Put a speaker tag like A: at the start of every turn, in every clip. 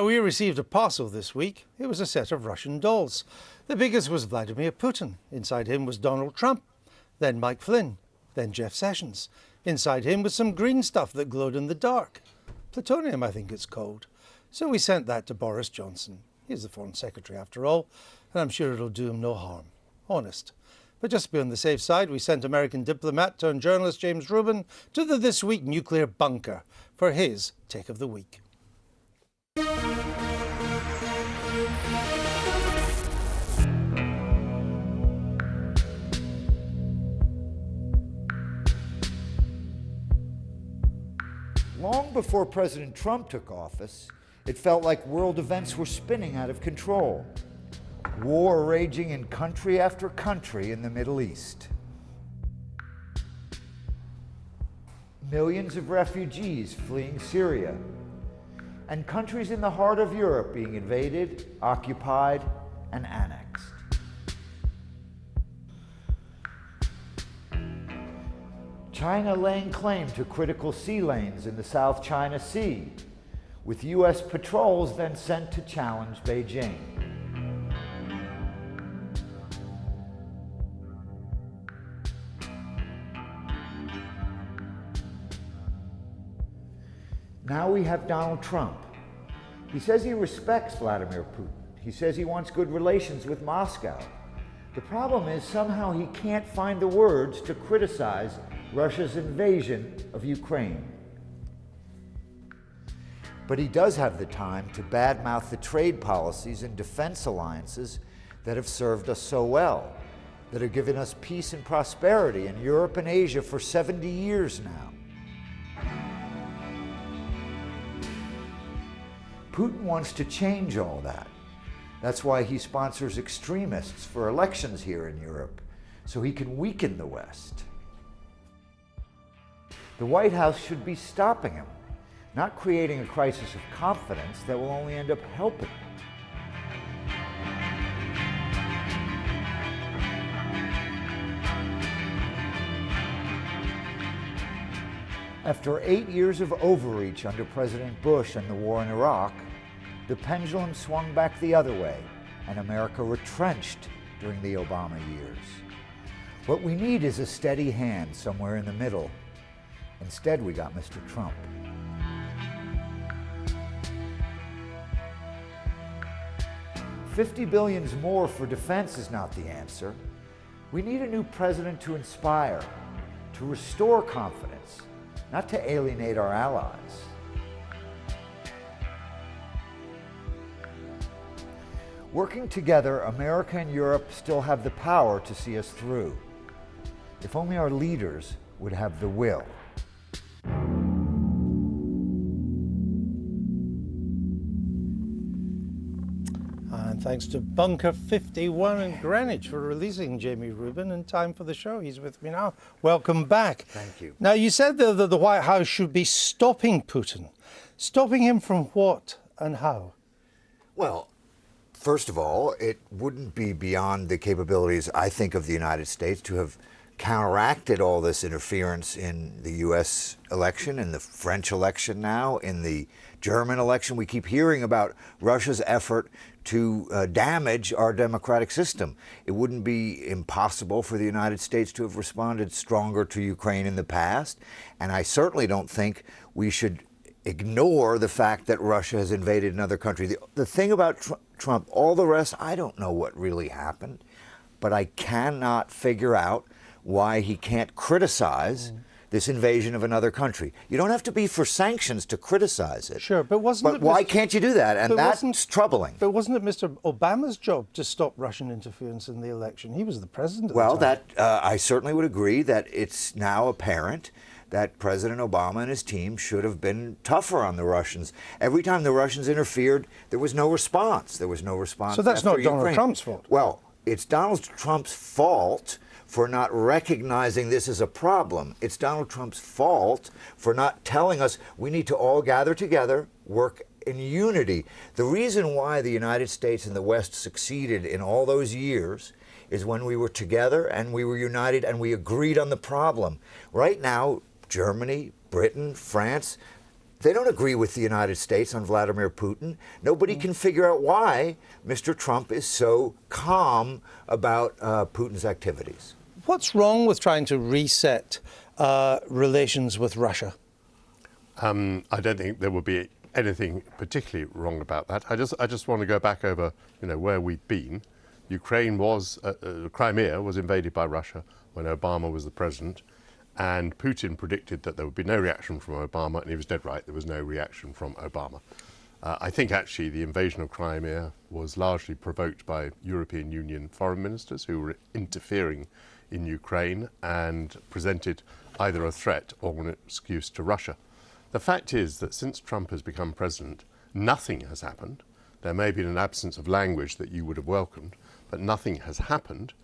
A: We received a parcel this week. It was a set of Russian dolls. The biggest was Vladimir Putin. Inside him was Donald Trump, then Mike Flynn, then Jeff Sessions. Inside him was some green stuff that glowed in the dark. Plutonium, I think it's called. So we sent that to Boris Johnson. He's the Foreign Secretary after all, and I'm sure it'll do him no harm. Honest. But just to be on the safe side, we sent American diplomat turned journalist James Rubin to the This Week nuclear bunker for his take of the week.
B: Long before President Trump took office, it felt like world events were spinning out of control. War raging in country after country in the Middle East. Millions of refugees fleeing Syria. And countries in the heart of Europe being invaded, occupied, and annexed. China laying claim to critical sea lanes in the South China Sea, with U.S. patrols then sent to challenge Beijing. Now we have Donald Trump. He says he respects Vladimir Putin. He says he wants good relations with Moscow. The problem is somehow he can't find the words to criticize Russia's invasion of Ukraine. But he does have the time to badmouth the trade policies and defense alliances that have served us so well, that have given us peace and prosperity in Europe and Asia for 70 years now. Putin wants to change all that. That's why he sponsors extremists for elections here in Europe, so he can weaken the West. The White House should be stopping him, not creating a crisis of confidence that will only end up helping him. After 8 years of overreach under President Bush and the war in Iraq, the pendulum swung back the other way, and America retrenched during the Obama years. What we need is a steady hand somewhere in the middle. Instead, we got Mr. Trump. $50 billion more for defense is not the answer. We need a new president to inspire, to restore confidence, not to alienate our allies. Working together, America and Europe still have the power to see us through. If only our leaders would have the will.
A: And thanks to Bunker 51 in Greenwich for releasing Jamie Rubin in time for the show. He's with me now. Welcome back.
B: Thank you.
A: Now, you said that the White House should be stopping Putin. Stopping him from what and how?
B: Well, first of all, it wouldn't be beyond the capabilities, I think, of the United States to have counteracted all this interference in the U.S. election, in the French election now, in the German election. We keep hearing about Russia's effort to damage our democratic system. It wouldn't be impossible for the United States to have responded stronger to Ukraine in the past, and I certainly don't think we should ignore the fact that Russia has invaded another country. The thing about Trump, all the rest, I don't know what really happened, but I cannot figure out why he can't criticize this invasion of another country. You don't have to be for sanctions to criticize it.
A: Sure, but
B: why can't you do that? And that's troubling.
A: But wasn't it Mr. Obama's job to stop Russian interference in the election? He was the president at
B: well,
A: the time.
B: I certainly would agree that it's now apparent that President Obama and his team should have been tougher on the Russians. Every time the Russians interfered, there was no response. There was no response.
A: So that's not
B: Ukraine.
A: Donald Trump's fault?
B: Well, it's Donald Trump's fault for not recognizing this as a problem. It's Donald Trump's fault for not telling us we need to all gather together, work in unity. The reason why the United States and the West succeeded in all those years is when we were together and we were united and we agreed on the problem. Right now, Germany, Britain, France, They don't agree with the United States on Vladimir Putin. Nobody can figure out why Mr. Trump is so calm about Putin's activities.
A: What's wrong with trying to reset relations with Russia?
C: I don't think there would be anything particularly wrong about that. I just want to go back over, where we've been. Ukraine was, Crimea was invaded by Russia when Obama was the president, and Putin predicted that there would be no reaction from Obama, and he was dead right. There was no reaction from Obama. I think actually the invasion of Crimea was largely provoked by European Union foreign ministers who were interfering in Ukraine and presented either a threat or an excuse to Russia. The fact is that since Trump has become president, nothing has happened. There may be an absence of language that you would have welcomed, but nothing has happened,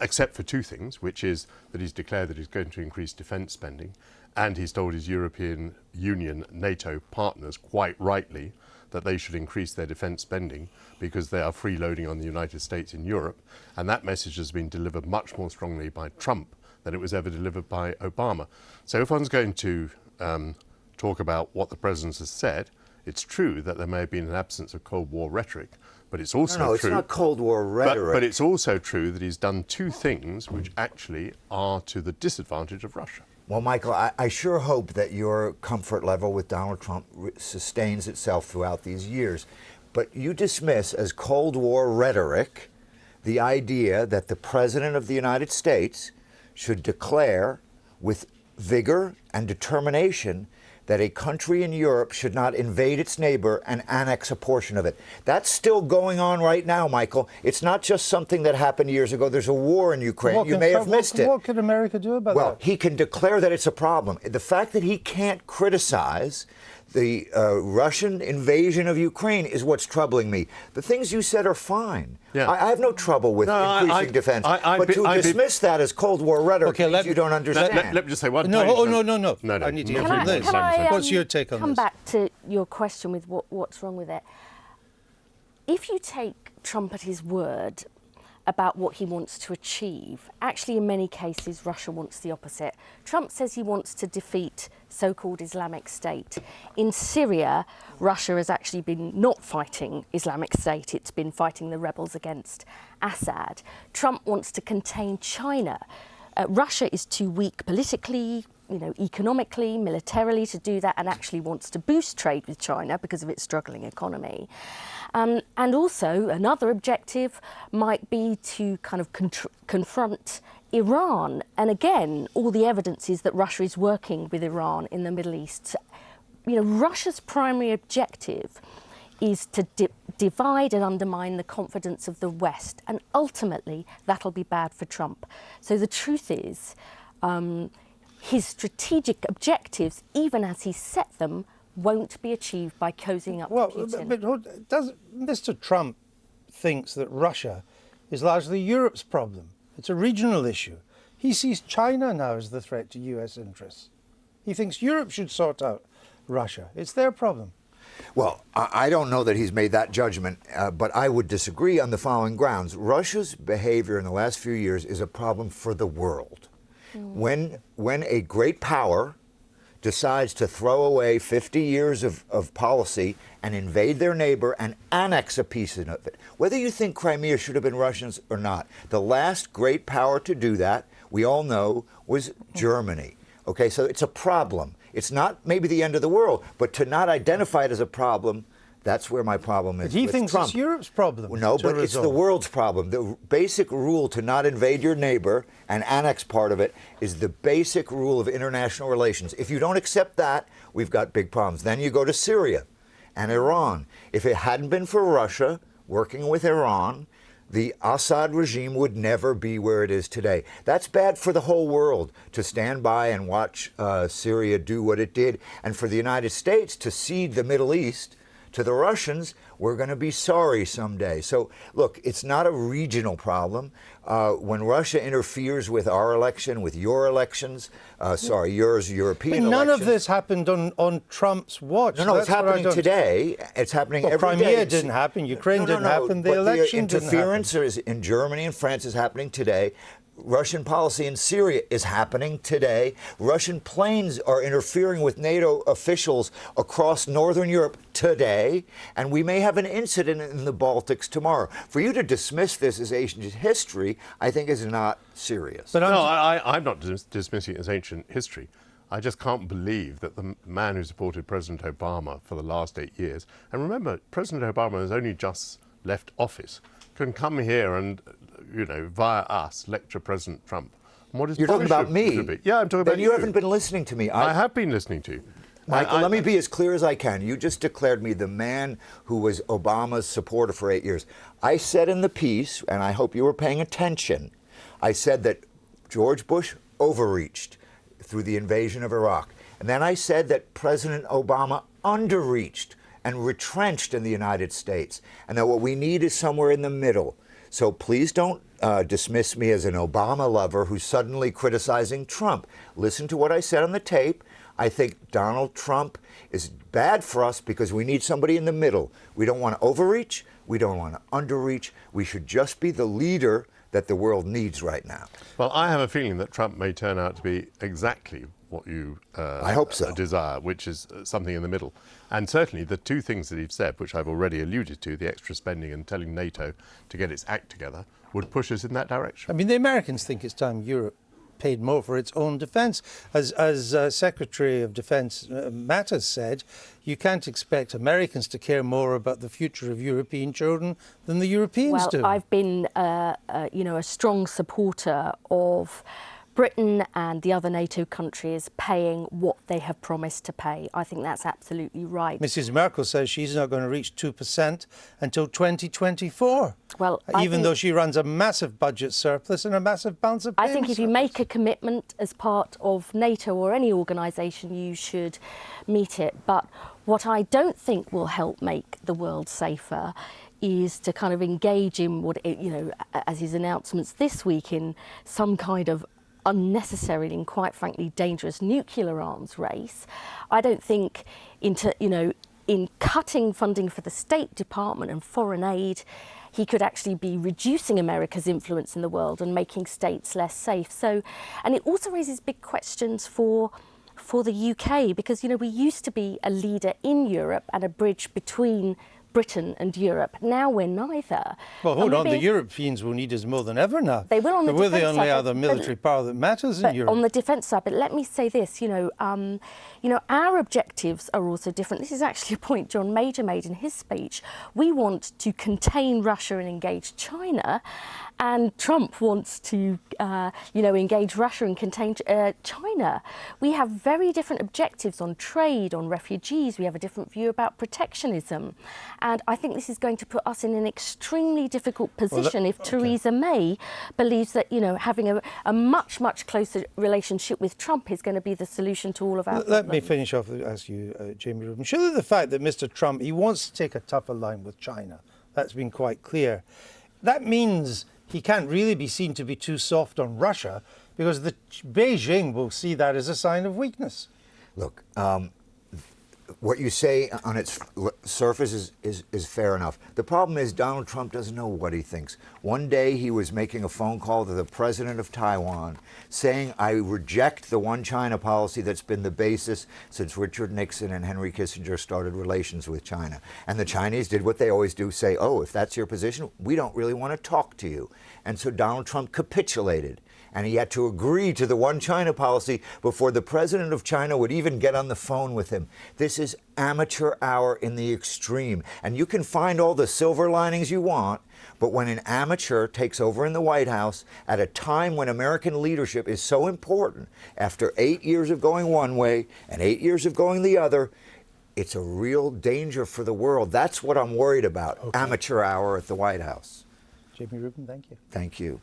C: except for two things, which is that he's declared that he's going to increase defence spending, and he's told his European Union, NATO partners, quite rightly, that they should increase their defence spending because they are freeloading on the United States in Europe, and that message has been delivered much more strongly by Trump than it was ever delivered by Obama. So if one's going to talk about what the president has said, it's true that there may have been an absence of Cold War rhetoric, but it's also
B: No, it's
C: true.
B: not Cold War rhetoric.
C: But it's also true that he's done two things which actually are to the disadvantage of Russia.
B: Well, Michael, I sure hope that your comfort level with Donald Trump sustains itself throughout these years. But you dismiss as Cold War rhetoric the idea that the President of the United States should declare with vigor and determination that a country in Europe should not invade its neighbor and annex a portion of it. That's still going on right now, Michael. It's not just something that happened years ago. There's a war in Ukraine. You may have missed it.
A: What can America do about that?
B: Well, he can declare that it's a problem. The fact that he can't criticize the Russian invasion of Ukraine is what's troubling me. The things you said are fine.
C: Yeah.
B: I have no trouble with increasing defense. But to dismiss that as Cold War rhetoric, you don't understand.
C: Let me just say one thing.
A: No.
C: No.
A: I need to hear
C: Can
A: from Liz. What's your take on this?
D: Come back to your question with what's wrong with it. If you take Trump at his word about what he wants to achieve, actually in many cases Russia wants the opposite. Trump says he wants to defeat so-called Islamic State. In Syria, Russia has actually been not fighting Islamic State, it's been fighting the rebels against Assad. Trump wants to contain China. Russia is too weak politically, economically, militarily to do that, and actually wants to boost trade with China because of its struggling economy. And also another objective might be to kind of confront Iran. And again, all the evidence is that Russia is working with Iran in the Middle East. Russia's primary objective is to divide and undermine the confidence of the West. And ultimately, that'll be bad for Trump. So the truth is, his strategic objectives, even as he set them, won't be achieved by cozying up to Putin.
A: But does Mr. Trump thinks that Russia is largely Europe's problem? It's a regional issue. He sees China now as the threat to US interests. He thinks Europe should sort out Russia. It's their problem.
B: Well, I don't know that he's made that judgment, but I would disagree on the following grounds. Russia's behavior in the last few years is a problem for the world. When a great power decides to throw away 50 years of policy and invade their neighbor and annex a piece of it, whether you think Crimea should have been Russians or not, the last great power to do that, we all know, was Germany. Okay, so it's a problem. It's not maybe the end of the world, but to not identify it as a problem, that's where my problem is.
A: But he thinks
B: Trump.
A: It's Europe's problem.
B: No, but it's the world's problem. The basic rule to not invade your neighbor and annex part of it is the basic rule of international relations. If you don't accept that, we've got big problems. Then you go to Syria and Iran. If it hadn't been for Russia working with Iran, the Assad regime would never be where it is today. That's bad for the whole world to stand by and watch Syria do what it did, and for the United States to cede the Middle East to the Russians. We're going to be sorry someday. So, look, it's not a regional problem. When Russia interferes with our election, with your elections, yours, European elections.
A: None of this happened on Trump's watch.
B: No, it's happening today. It's happening every day.
A: Crimea didn't happen. Ukraine didn't happen. The election didn't happen.
B: Interference in Germany and France is happening today. Russian policy in Syria is happening today. Russian planes are interfering with NATO officials across northern Europe today, and we may have an incident in the Baltics tomorrow. For you to dismiss this as ancient history, I think is not serious.
C: But no, I'm not dismissing it as ancient history. I just can't believe that the man who supported President Obama for the last 8 years, and remember, President Obama has only just left office, can come here and, via us, lecture President Trump. And what his
B: You're talking about me?
C: Yeah, I'm talking about you.
B: You haven't been listening to me.
C: I have been listening to you.
B: Michael, let me be as clear as I can. You just declared me the man who was Obama's supporter for 8 years. I said in the piece, and I hope you were paying attention, I said that George Bush overreached through the invasion of Iraq. And then I said that President Obama underreached and retrenched in the United States, and that what we need is somewhere in the middle. So please don't dismiss me as an Obama lover who's suddenly criticizing Trump. Listen to what I said on the tape. I think Donald Trump is bad for us because we need somebody in the middle. We don't want to overreach. We don't want to underreach. We should just be the leader that the world needs right now.
C: Well, I have a feeling that Trump may turn out to be exactly what you
B: I hope so.
C: desire, which is something in the middle. And certainly the two things that he's said, which I've already alluded to, the extra spending and telling NATO to get its act together, would push us in that direction.
A: I mean, the Americans think it's time Europe paid more for its own defence. As Secretary of Defence Mattis said, you can't expect Americans to care more about the future of European children than the Europeans do.
D: Well, I've been, a strong supporter of Britain and the other NATO countries paying what they have promised to pay. I think that's absolutely right.
A: Mrs. Merkel says she's not going to reach 2% until 2024.
D: Well,
A: even though she runs a massive budget surplus and a massive balance of payments.
D: I think if you make a commitment as part of NATO or any organisation, you should meet it. But what I don't think will help make the world safer is to kind of engage in as his announcements this week, in some kind of unnecessarily and quite frankly dangerous nuclear arms race. I don't think in cutting funding for the State Department and foreign aid, he could actually be reducing America's influence in the world and making states less safe. So, and it also raises big questions for the UK, because we used to be a leader in Europe and a bridge between Britain and Europe. Now we're neither.
A: Well, hold on, the Europeans will need us more than ever now.
D: They will on the
A: defence side. We're the only
D: side,
A: other military power that matters in Europe.
D: On the defence side, but let me say this, our objectives are also different. This is actually a point John Major made in his speech. We want to contain Russia and engage China, and Trump wants to, engage Russia and contain China. We have very different objectives on trade, on refugees. We have a different view about protectionism. And I think this is going to put us in an extremely difficult position if Theresa May believes that, having a much, much closer relationship with Trump is going to be the solution to all of our problems.
A: Let me finish off and ask you, Jamie Rubin. Surely the fact that Mr. Trump, he wants to take a tougher line with China, that's been quite clear. That means he can't really be seen to be too soft on Russia, because Beijing will see that as a sign of weakness.
B: Look, what you say on its surface is fair enough. The problem is Donald Trump doesn't know what he thinks. One day he was making a phone call to the president of Taiwan saying, I reject the one China policy that's been the basis since Richard Nixon and Henry Kissinger started relations with China. And the Chinese did what they always do, say, oh, if that's your position, we don't really want to talk to you. And so Donald Trump capitulated. And he had to agree to the one China policy before the president of China would even get on the phone with him. This is amateur hour in the extreme. And you can find all the silver linings you want, but when an amateur takes over in the White House at a time when American leadership is so important, after 8 years of going one way and 8 years of going the other, it's a real danger for the world. That's what I'm worried about. Okay. Amateur hour at the White House.
A: Jamie Rubin, thank you.
B: Thank you.